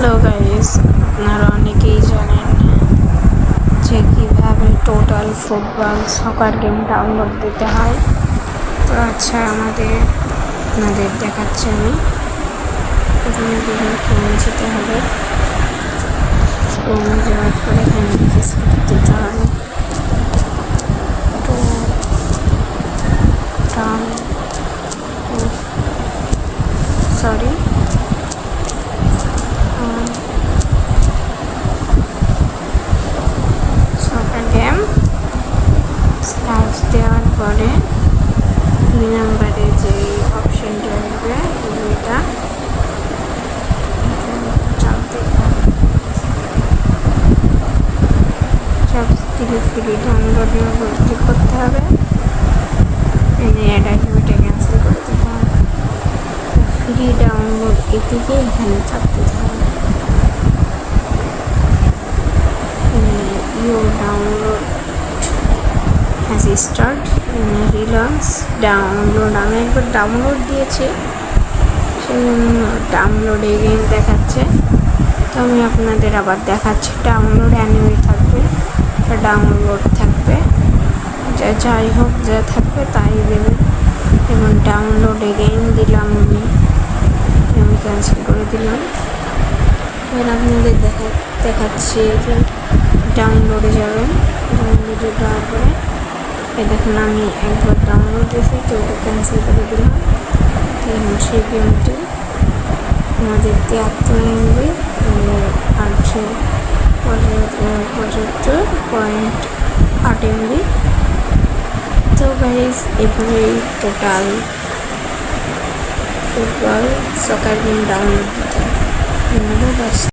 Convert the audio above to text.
Hello guys, আপনারা অনেকেই জানেন যে কীভাবে total football soccer game download দিতে হয়। তো আচ্ছা, আপনাদের দেখাচ্ছি আমি। প্রথমে গুগল ক্রোমে যেতে হবে। ক্রোমে যাওয়ার পরে এখানে ফেসবুক দিতে হবে। তো সরি সকার গেম সার্চ দেওয়ার পরে 2 নম্বরে যে অপশনটা আসবে এটা সব ফ্রি ডাউনলোডের উপর ক্লিক করতে হবে। অ্যাড আসবে, এটা ক্যান্সেল করে দিতে হবে। ফ্রি ডাউনলোড এটিকে এখানে চাপ দিতে হবে। ইউর ডাউনলোড হ্যাজ স্টার্ট রিলন্স ডাউনলোড। আমি একবার ডাউনলোড দিয়েছি, সেই জন্য ডাউনলোড এগেইন দেখাচ্ছে। তো আমি আপনাদের আবার দেখাচ্ছি। ডাউনলোড অ্যানিওয়ে থাকবে, ডাউনলোড থাকবে, যাই হোক যা থাকবে তাই দেবে। এবং ডাউনলোড এগেইন দিলাম, আমি ক্যান্সেল করে দিলাম। এবার আপনাদের দেখাচ্ছি যে ডাউনলোডে যাবেন। ডাউনলোডে যাওয়ার পরে দেখুন আমি একবার ডাউনলোড দিয়েছি, তো ওটা ক্যান্সেল করে দিলাম। এবং সেই গেমটি আমাদের 73 MB 75.8 MB। তো গাইস, এভাবেই total football soccer game download দিতে হবে। ধন্যবাদ।